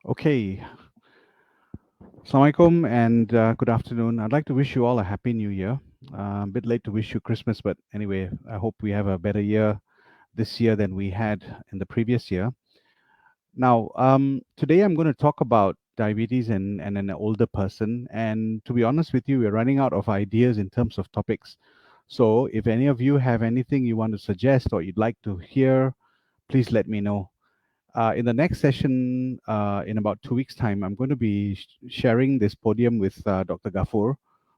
Okay, Assalamualaikum and good afternoon. I'd like to wish you all a happy new year. A bit late to wish you Christmas, but anyway, I hope we have a better year this year than we had in the previous year. Now, today I'm going to talk about diabetes and an older person. And to be honest with you, we're running out of ideas in terms of topics. So if any of you have anything you want to suggest or you'd like to hear, please let me know. In the next session, in about 2 weeks' time, I'm going to be sharing this podium with Dr. Gafur,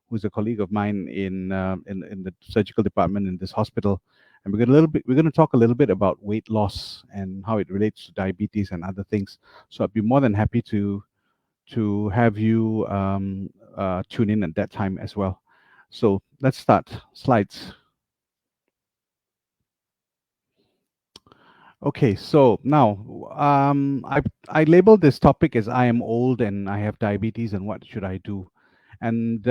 who's a colleague of mine in the surgical department in this hospital, and we're going to talk a little bit about weight loss and how it relates to diabetes and other things. So I'd be more than happy to have you tune in at that time as well. So let's start. Slides. Okay, so now I labeled this topic as I am old and I have diabetes and what should I do? And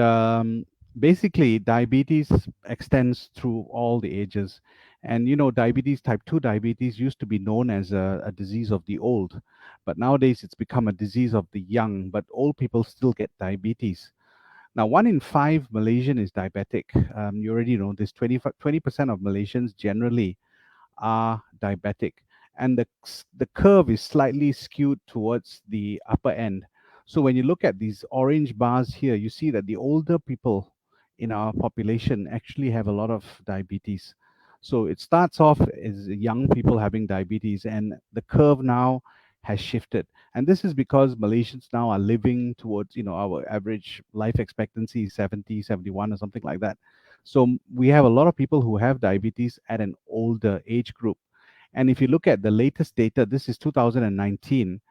basically, diabetes extends through all the ages. And diabetes, type 2 diabetes, used to be known as a disease of the old, but nowadays it's become a disease of the young. But old people still get diabetes. Now, 1 in 5 Malaysian is diabetic. You already know this. 20% of Malaysians generally are diabetic, and the curve is slightly skewed towards the upper end. So when you look at these orange bars here, you see that the older people in our population actually have a lot of diabetes. So it starts off as young people having diabetes, and the curve now has shifted. And this is because Malaysians now are living towards, our average life expectancy is 70, 71, or something like that. So we have a lot of people who have diabetes at an older age group. And if you look at the latest data, this is 2019.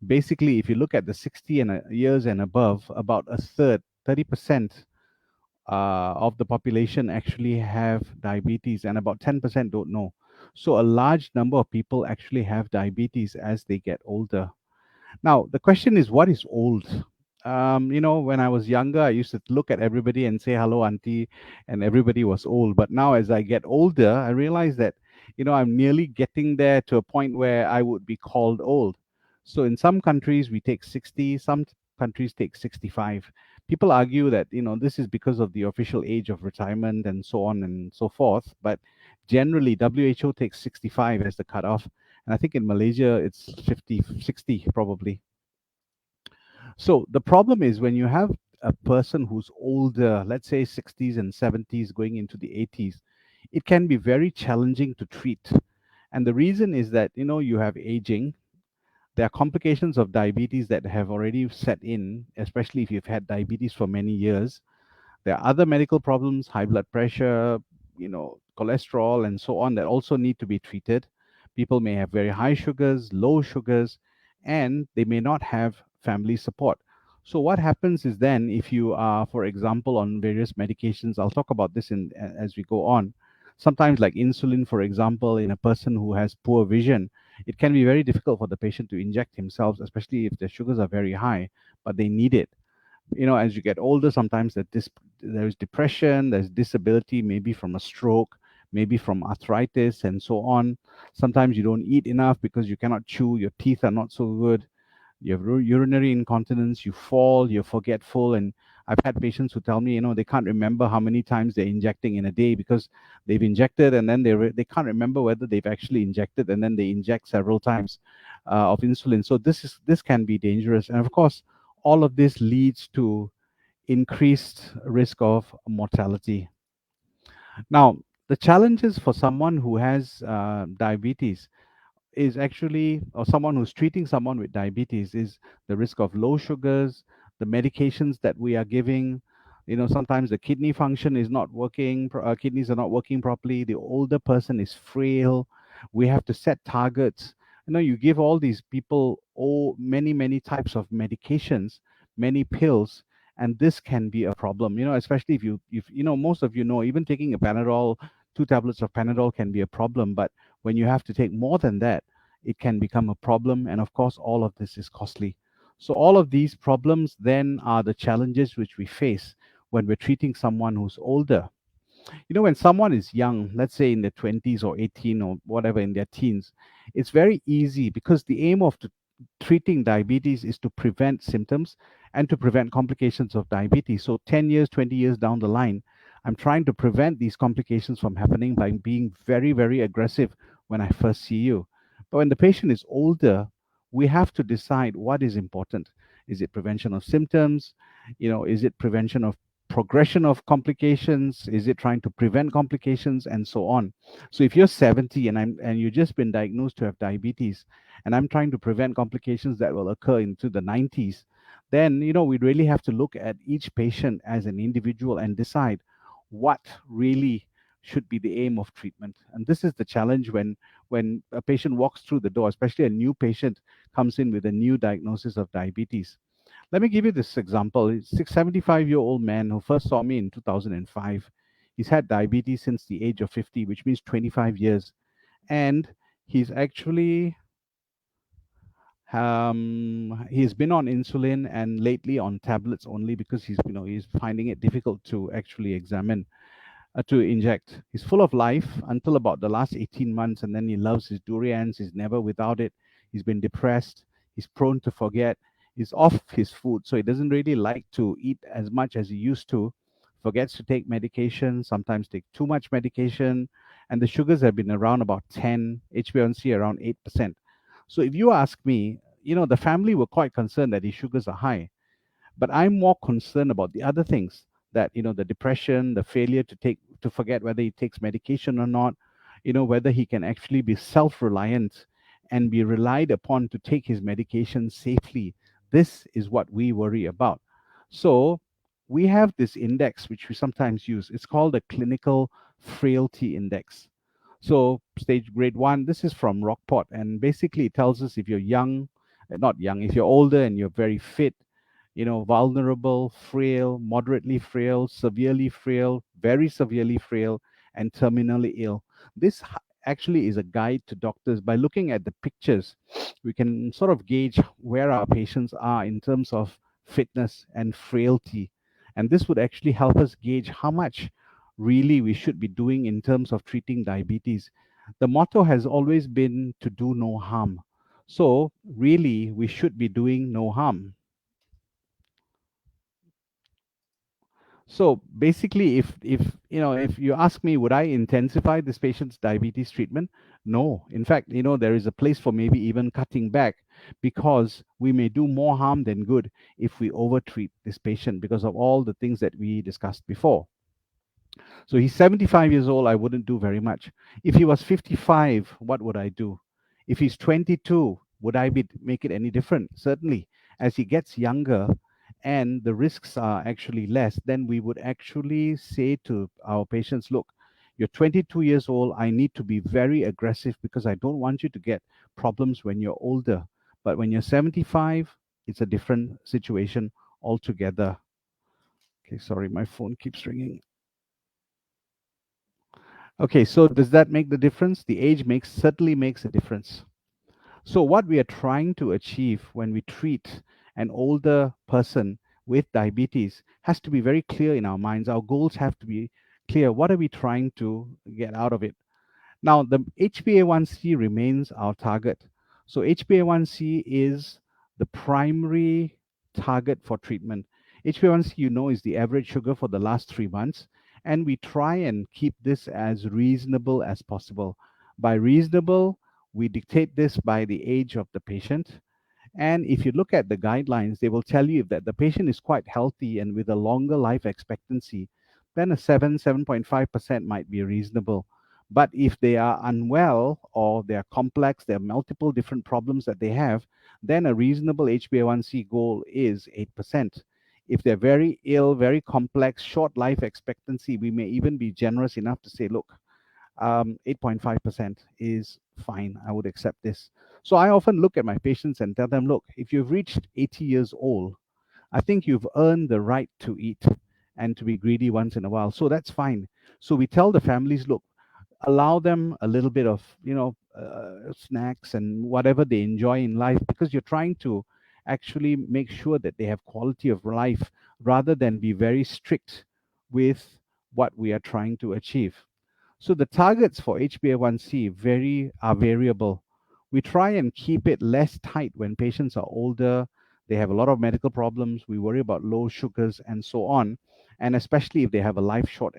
Basically, if you look at the 60 years and above, about a third, 30% of the population actually have diabetes, and about 10% don't know. So a large number of people actually have diabetes as they get older. Now, the question is, what is old? When I was younger, I used to look at everybody and say, hello, auntie, and everybody was old. But now, as I get older, I realize that, I'm nearly getting there to a point where I would be called old. So, in some countries, we take 60, some countries take 65. People argue that, this is because of the official age of retirement and so on and so forth. But generally, WHO takes 65 as the cutoff. And I think in Malaysia, it's 50, 60 probably. So the problem is when you have a person who's older, let's say 60s and 70s going into the 80s, it can be very challenging to treat. And the reason is that, you have aging. There are complications of diabetes that have already set in, especially if you've had diabetes for many years. There are other medical problems, high blood pressure, cholesterol, and so on, that also need to be treated. People may have very high sugars, low sugars, and they may not have family support. So, what happens is then, if you are, for example, on various medications, I'll talk about this as we go on. Sometimes, like insulin, for example, in a person who has poor vision, it can be very difficult for the patient to inject himself, especially if their sugars are very high, but they need it. As you get older, sometimes there's depression, there's disability, maybe from a stroke, maybe from arthritis, and so on. Sometimes you don't eat enough because you cannot chew, your teeth are not so good, you have urinary incontinence, you fall, you're forgetful. And I've had patients who tell me, they can't remember how many times they're injecting in a day because they've injected and then they can't remember whether they've actually injected, and then they inject several times of insulin. So this can be dangerous, and of course, all of this leads to increased risk of mortality. Now, the challenges for someone who has diabetes is actually, or someone who's treating someone with diabetes, is the risk of low sugars, the medications that we are giving. Sometimes the kidney function is not working, kidneys are not working properly. The older person is frail. We have to set targets. You give all these people many, many types of medications, many pills, and this can be a problem. Especially if most of even taking a Panadol, 2 tablets of Panadol can be a problem, but when you have to take more than that, it can become a problem. And of course, all of this is costly. So, all of these problems then are the challenges which we face when we're treating someone who's older. When someone is young, let's say in their 20s or 18 or whatever, in their teens, it's very easy because the aim treating diabetes is to prevent symptoms and to prevent complications of diabetes. So 10 years, 20 years down the line, I'm trying to prevent these complications from happening by being very, very aggressive when I first see you. But when the patient is older, we have to decide what is important. Is it prevention of symptoms? Is it prevention of progression of complications? Is it trying to prevent complications and so on? So if you're 70 and you've just been diagnosed to have diabetes, and I'm trying to prevent complications that will occur into the 90s, then we really have to look at each patient as an individual and decide what really should be the aim of treatment. And this is the challenge when a patient walks through the door, especially a new patient comes in with a new diagnosis of diabetes. Let me give you this example. It's a 75-year-old man who first saw me in 2005. He's had diabetes since the age of 50, which means 25 years. And he's actually he's been on insulin and lately on tablets only because he's finding it difficult to actually examine to inject. He's full of life until about the last 18 months, and then he loves his durians. He's never without it. He's been depressed. He's prone to forget. He's off his food, so he doesn't really like to eat as much as he used to. Forgets to take medication, sometimes take too much medication, and the sugars have been around about 10, HbA1c around 8%. So if you ask me, the family were quite concerned that his sugars are high, but I'm more concerned about the other things, that the depression, the failure to forget whether he takes medication or not, whether he can actually be self-reliant and be relied upon to take his medication safely. This is what we worry about. So we have this index which we sometimes use. It's called the clinical frailty index. So stage grade 1, this is from Rockport, and basically it tells us if you're young, not young, if you're older and you're very fit, vulnerable, frail, moderately frail, severely frail, very severely frail, and terminally ill. This actually is a guide to doctors. By looking at the pictures, we can sort of gauge where our patients are in terms of fitness and frailty. And this would actually help us gauge how much really we should be doing in terms of treating diabetes. The motto has always been to do no harm. So, really, we should be doing no harm. So basically, if you ask me, would I intensify this patient's diabetes treatment? No. In fact, there is a place for maybe even cutting back, because we may do more harm than good if we overtreat this patient because of all the things that we discussed before. So he's 75 years old, I wouldn't do very much. If he was 55, what would I do? If he's 22, would I make it any different? Certainly. As he gets younger and the risks are actually less, then we would actually say to our patients, look, you're 22 years old. I need to be very aggressive because I don't want you to get problems when you're older. But when you're 75, it's a different situation altogether. Okay, sorry, my phone keeps ringing. Okay, so does that make the difference? The age certainly makes a difference. So what we are trying to achieve when we treat an older person with diabetes has to be very clear in our minds. Our goals have to be clear. What are we trying to get out of it? Now, the HbA1c remains our target. So HbA1c is the primary target for treatment. HbA1c, is the average sugar for the last 3 months, and we try and keep this as reasonable as possible. By reasonable, we dictate this by the age of the patient. And if you look at the guidelines, they will tell you that the patient is quite healthy and with a longer life expectancy, then a 7.5% might be reasonable. But if they are unwell or they are complex, there are multiple different problems that they have, then a reasonable HbA1c goal is 8%. If they're very ill, very complex, short life expectancy, we may even be generous enough to say, look, 8.5% is fine. I would accept this. So I often look at my patients and tell them, look, if you've reached 80 years old, I think you've earned the right to eat and to be greedy once in a while. So that's fine. So we tell the families, look, allow them a little bit of, snacks and whatever they enjoy in life, because you're trying to actually make sure that they have quality of life rather than be very strict with what we are trying to achieve. So the targets for HbA1c are variable. We try and keep it less tight when patients are older, they have a lot of medical problems, we worry about low sugars and so on, and especially if they have a short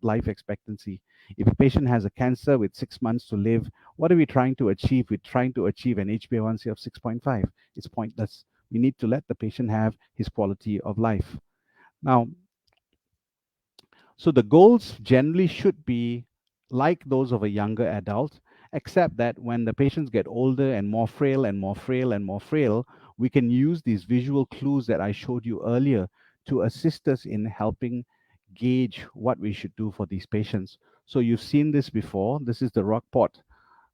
life expectancy. If a patient has a cancer with 6 months to live, what are we trying to achieve? We're trying to achieve an HbA1c of 6.5. It's pointless. We need to let the patient have his quality of life. Now, so the goals generally should be like those of a younger adult, except that when the patients get older and more frail and more frail and more frail, we can use these visual clues that I showed you earlier to assist us in helping gauge what we should do for these patients. So you've seen this before. This is the Rockport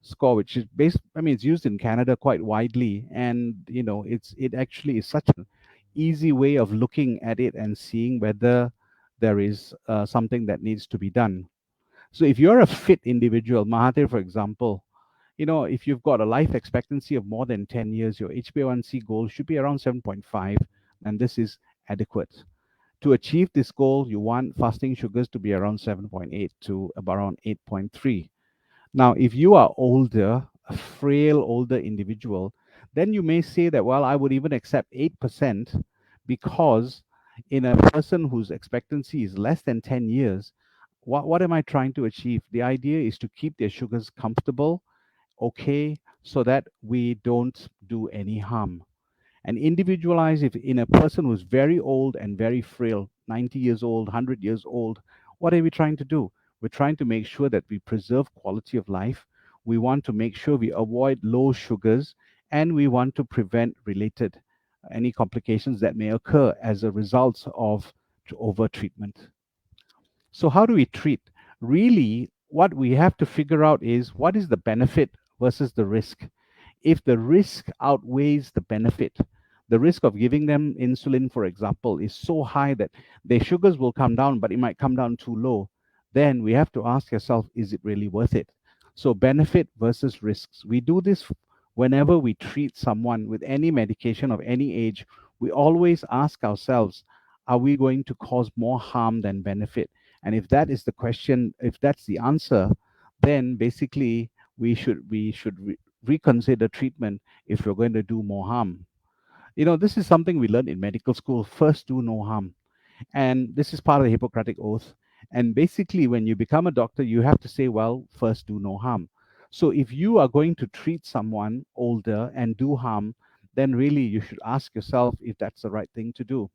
score, which is based, I mean, it's used in Canada quite widely, and it actually is such an easy way of looking at it and seeing whether there is something that needs to be done. So if you're a fit individual, Mahathir, for example, if you've got a life expectancy of more than 10 years, your HbA1c goal should be around 7.5, and this is adequate. To achieve this goal, you want fasting sugars to be around 7.8 to around 8.3. Now, if you are older, a frail older individual, then you may say that, well, I would even accept 8% because in a person whose expectancy is less than 10 years, what am I trying to achieve? The idea is to keep their sugars comfortable, okay, so that we don't do any harm. And individualize, if in a person who's very old and very frail, 90 years old, 100 years old, what are we trying to do? We're trying to make sure that we preserve quality of life. We want to make sure we avoid low sugars, and we want to prevent related any complications that may occur as a result of over treatment. So how do we treat? Really, what we have to figure out is what is the benefit versus the risk. If the risk outweighs the benefit, the risk of giving them insulin, for example, is so high that their sugars will come down, but it might come down too low, then we have to ask yourself, is it really worth it? So, benefit versus risks. We do this whenever we treat someone with any medication of any age. We always ask ourselves, are we going to cause more harm than benefit? And if that is the question, if that's the answer, then basically we should reconsider treatment if you're going to do more harm. This is something we learned in medical school: first, do no harm. And this is part of the Hippocratic Oath. And basically, when you become a doctor, you have to say, well, first, do no harm. So if you are going to treat someone older and do harm, then really you should ask yourself if that's the right thing to do.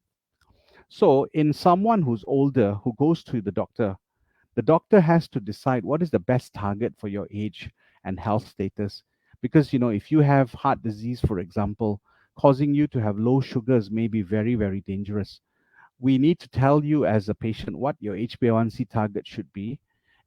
So, in someone who's older who goes to the doctor has to decide what is the best target for your age and health status. Because, if you have heart disease, for example, causing you to have low sugars may be very, very dangerous. We need to tell you as a patient what your HbA1c target should be,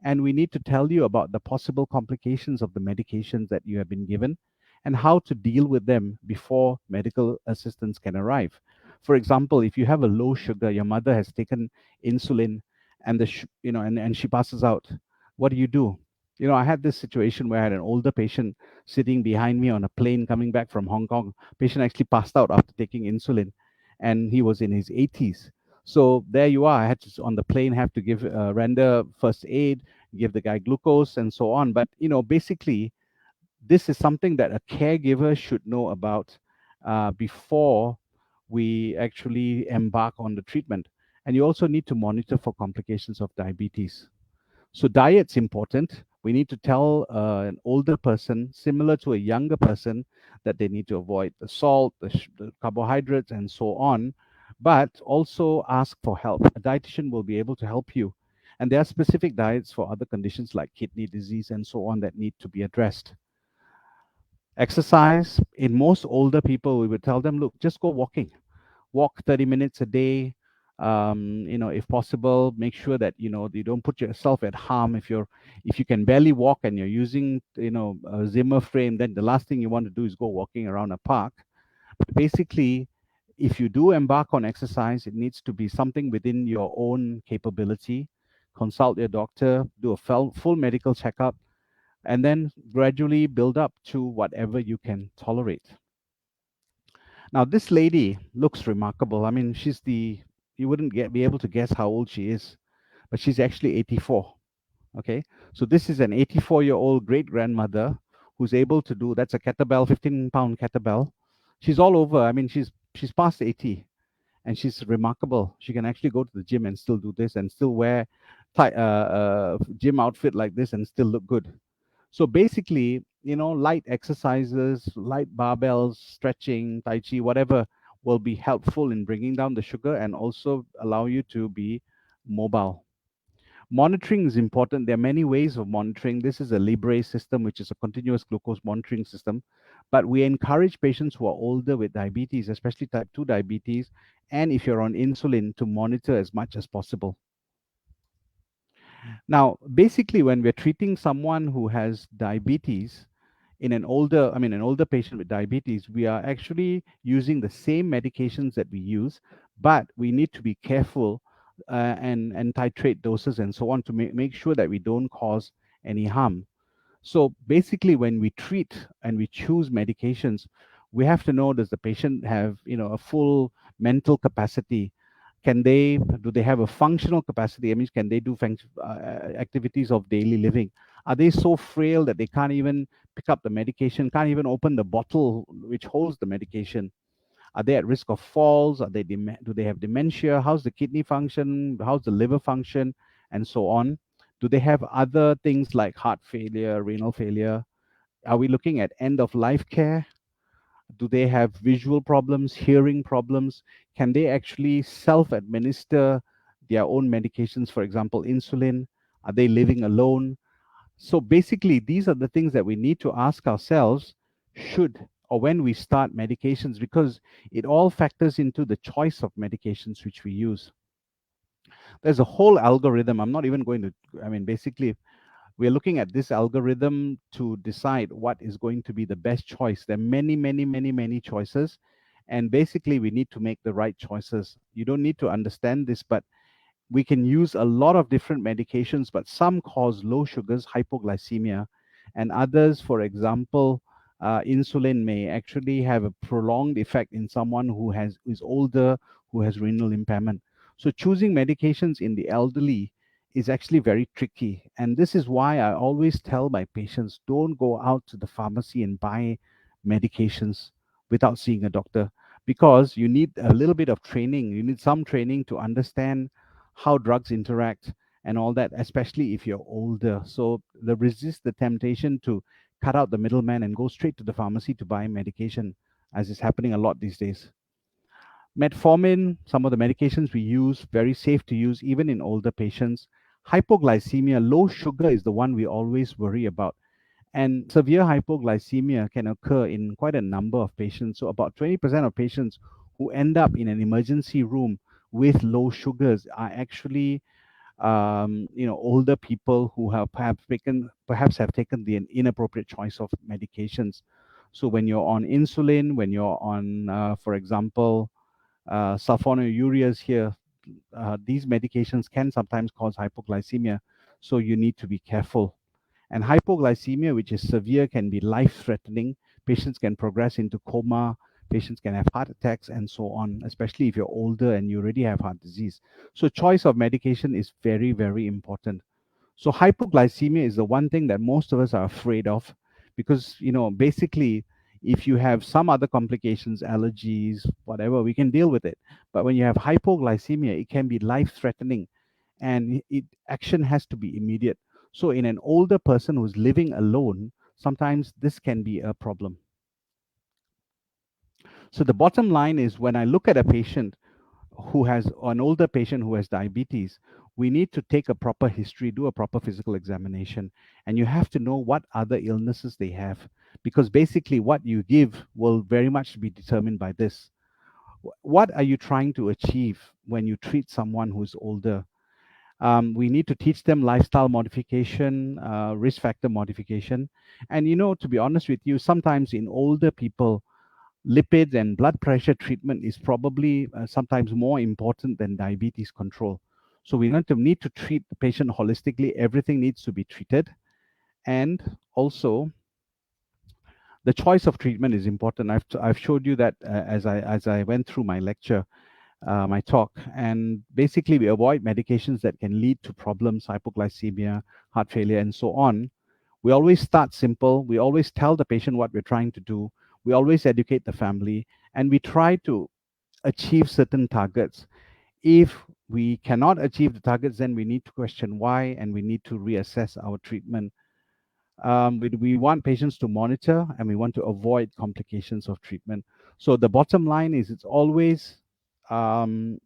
and we need to tell you about the possible complications of the medications that you have been given and how to deal with them before medical assistance can arrive. For example, if you have a low sugar, your mother has taken insulin, and and she passes out, what do you do? I had this situation where I had an older patient sitting behind me on a plane coming back from Hong Kong. Patient actually passed out after taking insulin, and he was in his 80s. So there you are. I had to, on the plane, have to give render first aid, give the guy glucose, and so on. But basically, this is something that a caregiver should know about before we actually embark on the treatment. And you also need to monitor for complications of diabetes. So diet's important. We need to tell an older person, similar to a younger person, that they need to avoid the salt, the carbohydrates, and so on. But also ask for help. A dietitian will be able to help you. And there are specific diets for other conditions like kidney disease and so on that need to be addressed. Exercise. In most older people, we would tell them, look, just go walking. Walk 30 minutes a day. If possible, make sure that you don't put yourself at harm. If you can barely walk and you're using a Zimmer frame, then the last thing you want to do is go walking around a park. But basically, if you do embark on exercise, it needs to be something within your own capability. Consult your doctor, do a full medical checkup, and then gradually build up to whatever you can tolerate. Now, this lady looks remarkable. I mean, you wouldn't be able to guess how old she is, but she's actually 84. Okay. So this is an 84-year-old great grandmother who's able to do that's a kettlebell, 15-pound kettlebell. She's all over. I mean, she's past 80 and she's remarkable. She can actually go to the gym and still do this and still wear gym outfit like this and still look good. So basically, light exercises, light barbells, stretching, tai chi, whatever will be helpful in bringing down the sugar and also allow you to be mobile. Monitoring is important. There are many ways of monitoring. This is a Libre system, which is a continuous glucose monitoring system. But we encourage patients who are older with diabetes, especially type 2 diabetes, and if you're on insulin, to monitor as much as possible. Now, basically, when we're treating someone who has diabetes, an older patient with diabetes, we are actually using the same medications that we use, but we need to be careful and titrate doses and so on to make sure that we don't cause any harm. So basically, when we treat and we choose medications, we have to know, does the patient have, a full mental capacity? Do they have a functional capacity? I mean, can they do activities of daily living? Are they so frail that they can't even pick up the medication, can't even open the bottle which holds the medication? Are they at risk of falls? Do they have dementia? How's the kidney function? How's the liver function? And so on. Do they have other things like heart failure, renal failure? Are we looking at end of life care? Do they have visual problems, hearing problems? Can they actually self administer their own medications, for example, insulin? Are they living alone? So basically, these are the things that we need to ask ourselves should or when we start medications, because it all factors into the choice of medications which we use. There's a whole algorithm. I'm not even going to, I mean, basically, we're looking at this algorithm to decide what is going to be the best choice. There are many, many, many, many choices. And basically, we need to make the right choices. You don't need to understand this, but we can use a lot of different medications, but some cause low sugars, hypoglycemia, and others, for example, insulin may actually have a prolonged effect in someone who is older, who has renal impairment. So choosing medications in the elderly is actually very tricky, and this is why I always tell my patients, don't go out to the pharmacy and buy medications without seeing a doctor, because you need a little bit of training. You need some training to understand how drugs interact and all that, especially if you're older. So resist the temptation to cut out the middleman and go straight to the pharmacy to buy medication, as is happening a lot these days. Metformin, some of the medications we use, very safe to use even in older patients. Hypoglycemia, low sugar is the one we always worry about. And severe hypoglycemia can occur in quite a number of patients. So about 20% of patients who end up in an emergency room with low sugars are actually older people who perhaps have taken the inappropriate choice of medications. So when you're on insulin, when you're on, for example, sulfonylureas here, these medications can sometimes cause hypoglycemia. So you need to be careful. And hypoglycemia, which is severe, can be life threatening. Patients can progress into coma. Patients can have heart attacks and so on, especially if you're older and you already have heart disease. So, choice of medication is very, very important. So, hypoglycemia is the one thing that most of us are afraid of because, basically, if you have some other complications, allergies, whatever, we can deal with it. But when you have hypoglycemia, it can be life threatening and action has to be immediate. So in an older person who's living alone, sometimes this can be a problem. So the bottom line is, when I look at a patient who has an older patient who has diabetes, we need to take a proper history, do a proper physical examination, and you have to know what other illnesses they have, because basically what you give will very much be determined by this. What are you trying to achieve when you treat someone who's older? We need to teach them lifestyle modification, risk factor modification. And, to be honest with you, sometimes in older people, lipids and blood pressure treatment is probably sometimes more important than diabetes control. So we need to treat the patient holistically. Everything needs to be treated. And also, the choice of treatment is important. I've showed you that as I went through my lecture, my talk. And basically, we avoid medications that can lead to problems, hypoglycemia, heart failure, and so on. We always start simple. We always tell the patient what we're trying to do. We always educate the family, and we try to achieve certain targets. If we cannot achieve the targets, then we need to question why, and we need to reassess our treatment. We want patients to monitor, and we want to avoid complications of treatment. So the bottom line is it's always um,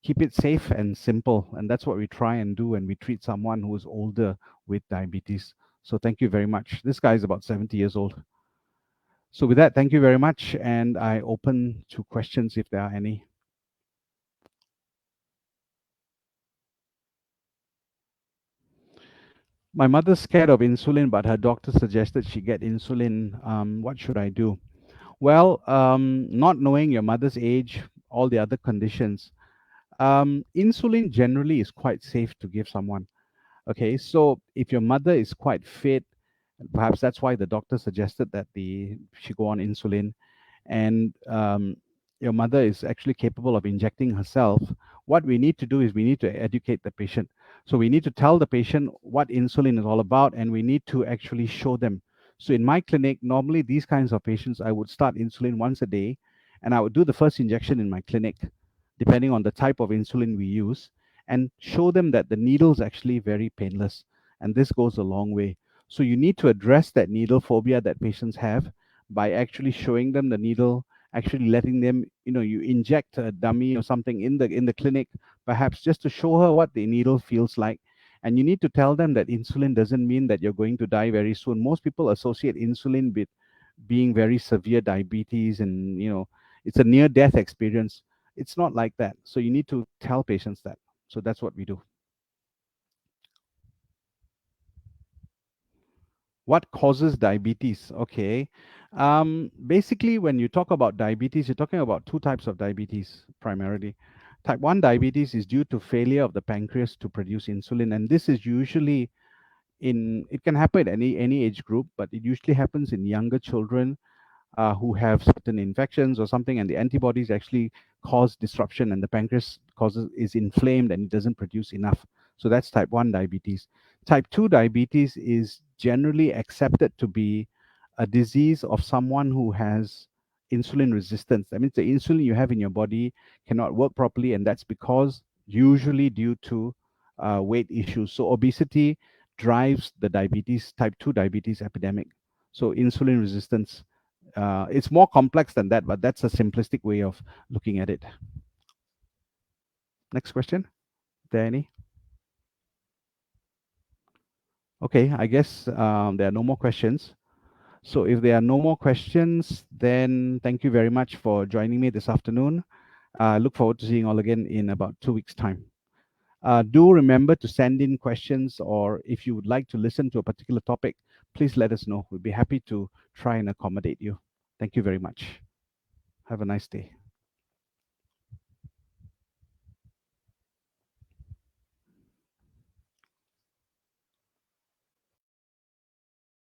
keep it safe and simple. And that's what we try and do when we treat someone who is older with diabetes. So thank you very much. This guy is about 70 years old. So with that, thank you very much. And I open to questions if there are any. My mother's scared of insulin, but her doctor suggested she get insulin. What should I do? Well, not knowing your mother's age, all the other conditions, insulin generally is quite safe to give someone. Okay, so if your mother is quite fit, perhaps that's why the doctor suggested that she go on insulin, and your mother is actually capable of injecting herself. What we need to do is we need to educate the patient. So we need to tell the patient what insulin is all about, and we need to actually show them. So in my clinic, normally these kinds of patients, I would start insulin once a day, and I would do the first injection in my clinic, depending on the type of insulin we use, and show them that the needle is actually very painless, and this goes a long way. So you need to address that needle phobia that patients have by actually showing them the needle, actually letting them, you inject a dummy or something in the clinic, perhaps just to show her what the needle feels like. And you need to tell them that insulin doesn't mean that you're going to die very soon. Most people associate insulin with being very severe diabetes, and it's a near death experience. It's not like that. So you need to tell patients that. So that's what we do. What causes diabetes? Okay. Basically, when you talk about diabetes, you're talking about two types of diabetes primarily. Type 1 diabetes is due to failure of the pancreas to produce insulin, and this is usually it can happen at any age group, but it usually happens in younger children who have certain infections or something, and the antibodies actually cause disruption, and the pancreas causes is inflamed and it doesn't produce enough. So that's type 1 diabetes. Type 2 diabetes is generally accepted to be a disease of someone who has insulin resistance. That means the insulin you have in your body cannot work properly, and that's because usually due to weight issues. So obesity drives the diabetes, type 2 diabetes epidemic. So insulin resistance, it's more complex than that, but that's a simplistic way of looking at it. Next question. There any? Okay, I guess there are no more questions. So if there are no more questions, then thank you very much for joining me this afternoon. I look forward to seeing you all again in about 2 weeks' time. Do remember to send in questions, or if you would like to listen to a particular topic, please let us know. We'll be happy to try and accommodate you. Thank you very much. Have a nice day.